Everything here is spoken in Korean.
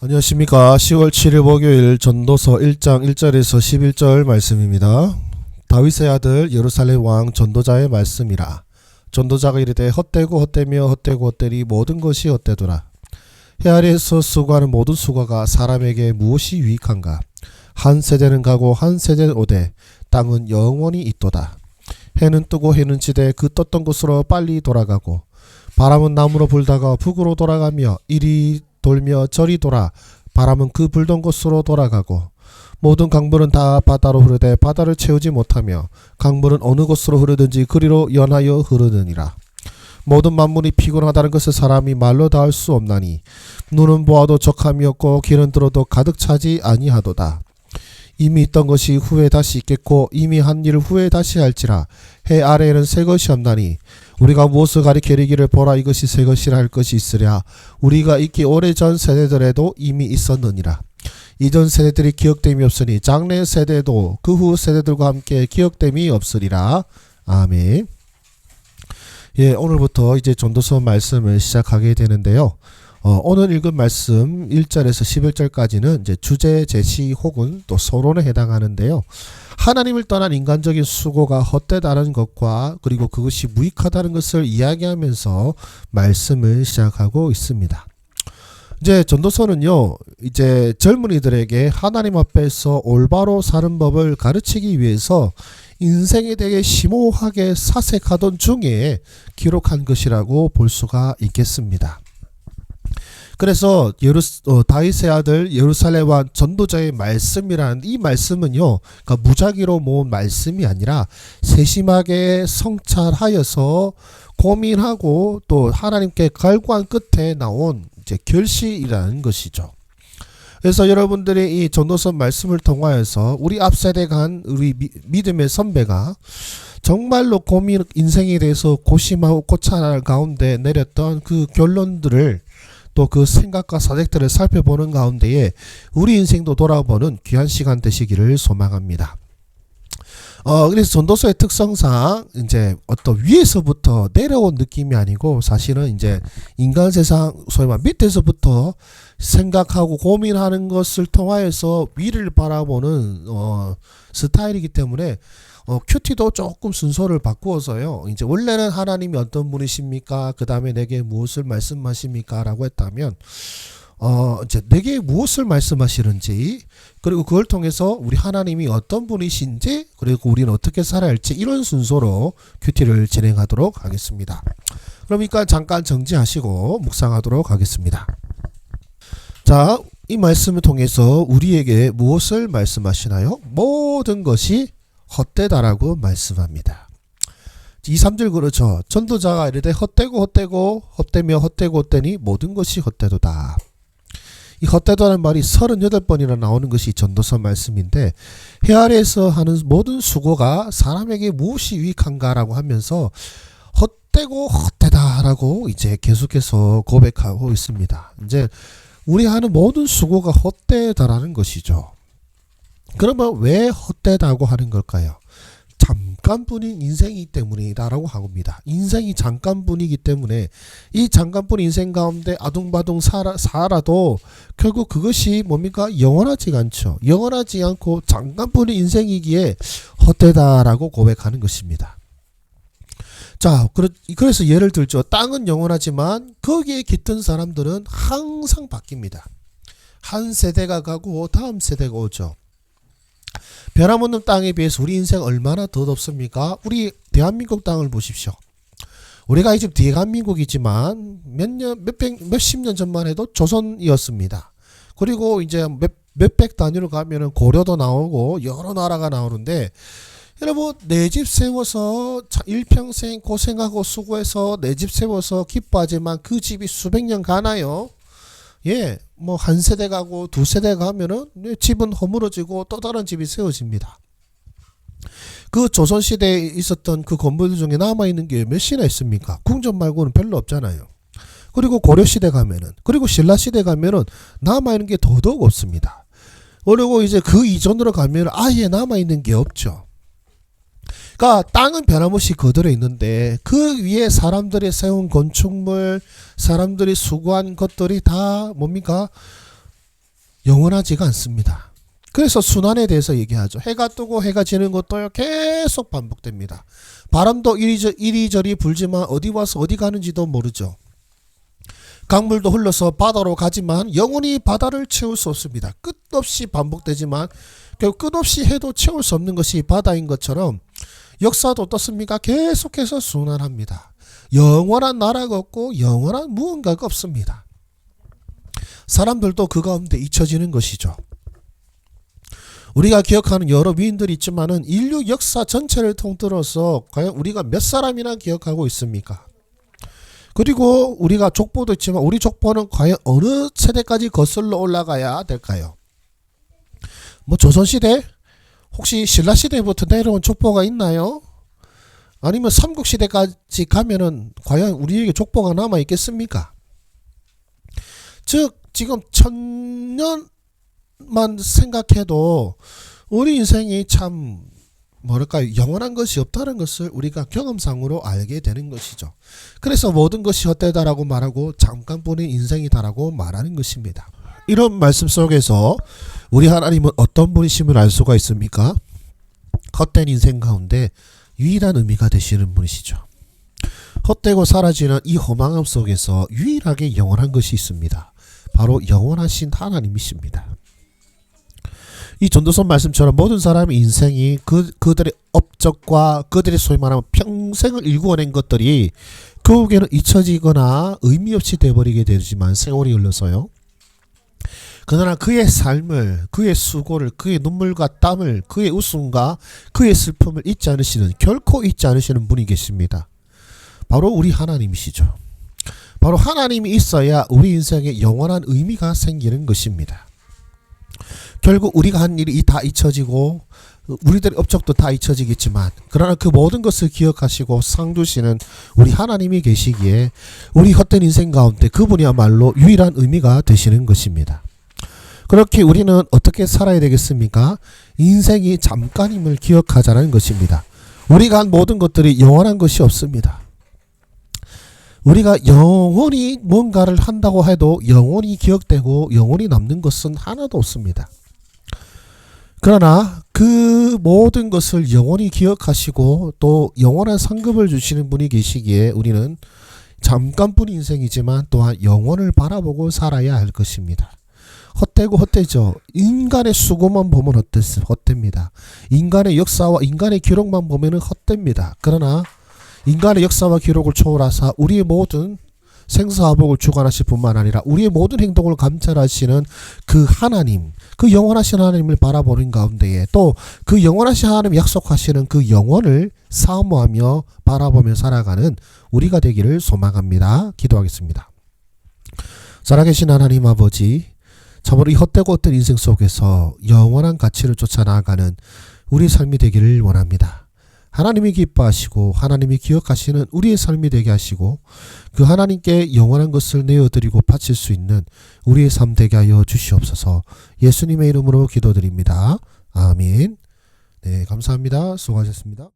안녕하십니까. 10월 7일 목요일 전도서 1장 1절에서 11절 말씀입니다. 다윗의 아들 예루살렘 왕 전도자의 말씀이라. 전도자가 이르되 헛되고 헛되며 헛되고 헛되니 모든 것이 헛되도라. 해 아래에서 수고하는 모든 수고가 사람에게 무엇이 유익한가. 한 세대는 가고 한 세대는 오되 땅은 영원히 있도다. 해는 뜨고 해는 지되 그 떴던 곳으로 빨리 돌아가고 바람은 남으로 불다가 북으로 돌아가며 이리 돌며 저리 돌아 바람은 그 불던 곳으로 돌아가고 모든 강물은 다 바다로 흐르되 바다를 채우지 못하며 강물은 어느 곳으로 흐르든지 그리로 연하여 흐르느니라. 모든 만물이 피곤하다는 것을 사람이 말로 다 할 수 없나니 눈은 보아도 적함이 없고 귀는 들어도 가득 차지 아니하도다. 이미 있던 것이 후에 다시 있겠고 이미 한 일을 후에 다시 할지라. 해 아래에는 새 것이 없나니 우리가 무엇을 가리키기를 보라 이것이 새 것이라 할 것이 있으랴. 우리가 있기 오래전 세대들에도 이미 있었느니라. 이전 세대들이 기억됨이 없으니 장래 세대도 그 후 세대들과 함께 기억됨이 없으리라. 아멘. 예, 오늘부터 이제 전도서 말씀을 시작하게 되는데요. 오늘 읽은 말씀 1절에서 11절까지는 이제 주제 제시 혹은 또 서론에 해당하는데요. 하나님을 떠난 인간적인 수고가 헛되다는 것과 그리고 그것이 무익하다는 것을 이야기하면서 말씀을 시작하고 있습니다. 이제 전도서는요, 이제 젊은이들에게 하나님 앞에서 올바로 사는 법을 가르치기 위해서 인생에 대해 심오하게 사색하던 중에 기록한 것이라고 볼 수가 있겠습니다. 그래서 다윗의 아들 예루살렘 왕 전도자의 말씀이라는 이 말씀은요, 그러니까 무작위로 모은 말씀이 아니라 세심하게 성찰하여서 고민하고 또 하나님께 갈구한 끝에 나온 이제 결실이라는 것이죠. 그래서 여러분들이 이 전도서 말씀을 통하여서 우리 앞세대 간 우리 믿음의 선배가 정말로 인생에 대해서 고심하고 고찰할 가운데 내렸던 그 결론들을 또 그 생각과 사색들을 살펴보는 가운데에 우리 인생도 돌아보는 귀한 시간 되시기를 소망합니다. 그래서 전도서의 특성상 이제 어떤 위에서부터 내려온 느낌이 아니고 사실은 이제 인간 세상 소위 말 밑에서부터 생각하고 고민하는 것을 통하여서 위를 바라보는 스타일이기 때문에 큐티도 조금 순서를 바꾸어서요. 이제 원래는 하나님이 어떤 분이십니까? 그 다음에 내게 무엇을 말씀하십니까? 라고 했다면 이제 내게 무엇을 말씀하시는지 그리고 그걸 통해서 우리 하나님이 어떤 분이신지 그리고 우리는 어떻게 살아야 할지 이런 순서로 큐티를 진행하도록 하겠습니다. 그러니까 잠깐 정지하시고 묵상하도록 하겠습니다. 자, 이 말씀을 통해서 우리에게 무엇을 말씀하시나요? 모든 것이 헛되다라고 말씀합니다. 2, 3절 그렇죠. 전도자가 이르되 헛되고 헛되고 헛되며 헛되고 헛되니 모든 것이 헛되도다. 이 헛되다는 말이 38번이나 나오는 것이 전도서 말씀인데 해 아래에서 하는 모든 수고가 사람에게 무엇이 유익한가라고 하면서 헛되고 헛되다라고 이제 계속해서 고백하고 있습니다. 이제 우리 하는 모든 수고가 헛되다라는 것이죠. 그러면 왜 헛되다고 하는 걸까요? 잠깐뿐인 인생이기 때문이다라고 합니다. 인생이 잠깐뿐이기 때문에 이 잠깐뿐인 인생 가운데 아둥바둥 살아도 결국 그것이 뭡니까? 영원하지 않죠. 영원하지 않고 잠깐뿐인 인생이기에 헛되다라고 고백하는 것입니다. 자, 그래서 예를 들죠. 땅은 영원하지만 거기에 깃든 사람들은 항상 바뀝니다. 한 세대가 가고 다음 세대가 오죠. 변함없는 땅에 비해서 우리 인생 얼마나 더 덥습니까? 우리 대한민국 땅을 보십시오. 우리가 이제 대한민국이지만 몇십 년 전만 해도 조선이었습니다. 그리고 이제 몇백 단위로 가면은 고려도 나오고 여러 나라가 나오는데 여러분 내 집 세워서 일평생 고생하고 수고해서 내 집 세워서 기뻐하지만 그 집이 수백 년 가나요? 예, 뭐 한 세대 가고 두 세대 가면은 집은 허물어지고 또 다른 집이 세워집니다. 그 조선시대에 있었던 그 건물들 중에 남아있는 게 몇이나 있습니까? 궁전 말고는 별로 없잖아요. 그리고 고려시대 가면은 그리고 신라시대 가면은 남아있는 게 더더욱 없습니다. 그리고 이제 그 이전으로 가면 아예 남아있는 게 없죠. 그러니까 땅은 변함없이 그대로 있는데 그 위에 사람들이 세운 건축물, 사람들이 수고한 것들이 다 뭡니까? 영원하지가 않습니다. 그래서 순환에 대해서 얘기하죠. 해가 뜨고 해가 지는 것도 계속 반복됩니다. 바람도 이리저리 불지만 어디 와서 어디 가는지도 모르죠. 강물도 흘러서 바다로 가지만 영원히 바다를 채울 수 없습니다. 끝없이 반복되지만 결국 끝없이 해도 채울 수 없는 것이 바다인 것처럼 역사도 어떻습니까? 계속해서 순환합니다. 영원한 나라가 없고 영원한 무언가가 없습니다. 사람들도 그 가운데 잊혀지는 것이죠. 우리가 기억하는 여러 위인들이 있지만은 인류 역사 전체를 통틀어서 과연 우리가 몇 사람이나 기억하고 있습니까? 그리고 우리가 족보도 있지만 우리 족보는 과연 어느 세대까지 거슬러 올라가야 될까요? 뭐 조선시대? 혹시 신라시대부터 내려온 족보가 있나요? 아니면 삼국시대까지 가면은 과연 우리에게 족보가 남아 있겠습니까? 즉 지금 1000년만 생각해도 우리 인생이 참 뭐랄까요, 영원한 것이 없다는 것을 우리가 경험상으로 알게 되는 것이죠. 그래서 모든 것이 헛되다라고 말하고 잠깐뿐인 인생이다라고 말하는 것입니다. 이런 말씀 속에서 우리 하나님은 어떤 분이심을 알 수가 있습니까? 헛된 인생 가운데 유일한 의미가 되시는 분이시죠. 헛되고 사라지는 이 허망함 속에서 유일하게 영원한 것이 있습니다. 바로 영원하신 하나님이십니다. 이 전도서 말씀처럼 모든 사람의 인생이 그들의 업적과 그들의 소위 말하면 평생을 일구어낸 것들이 결국에는 잊혀지거나 의미 없이 되어버리게 되지만 세월이 흘러서요. 그러나 그의 삶을, 그의 수고를, 그의 눈물과 땀을, 그의 웃음과 그의 슬픔을 잊지 않으시는, 결코 잊지 않으시는 분이 계십니다. 바로 우리 하나님이시죠. 바로 하나님이 있어야 우리 인생에 영원한 의미가 생기는 것입니다. 결국 우리가 한 일이 다 잊혀지고 우리들의 업적도 다 잊혀지겠지만 그러나 그 모든 것을 기억하시고 상 주시는 우리 하나님이 계시기에 우리 헛된 인생 가운데 그분이야말로 유일한 의미가 되시는 것입니다. 그렇게 우리는 어떻게 살아야 되겠습니까? 인생이 잠깐임을 기억하자는 것입니다. 우리가 한 모든 것들이 영원한 것이 없습니다. 우리가 영원히 뭔가를 한다고 해도 영원히 기억되고 영원히 남는 것은 하나도 없습니다. 그러나 그 모든 것을 영원히 기억하시고 또 영원한 상급을 주시는 분이 계시기에 우리는 잠깐뿐 인생이지만 또한 영원을 바라보고 살아야 할 것입니다. 헛되고 헛되죠. 인간의 수고만 보면 헛됩니다. 인간의 역사와 인간의 기록만 보면 헛됩니다. 그러나 인간의 역사와 기록을 초월하사 우리의 모든 생사화복을 주관하실 뿐만 아니라 우리의 모든 행동을 감찰하시는 그 하나님, 그 영원하신 하나님을 바라보는 가운데에 또 그 영원하신 하나님 약속하시는 그 영원을 사모하며 바라보며 살아가는 우리가 되기를 소망합니다. 기도하겠습니다. 살아계신 하나님 아버지, 참으로 이 헛되고 헛된 인생 속에서 영원한 가치를 쫓아 나아가는 우리 삶이 되기를 원합니다. 하나님이 기뻐하시고 하나님이 기억하시는 우리의 삶이 되게 하시고 그 하나님께 영원한 것을 내어드리고 바칠 수 있는 우리의 삶 되게 하여 주시옵소서. 예수님의 이름으로 기도드립니다. 아멘. 네, 감사합니다. 수고하셨습니다.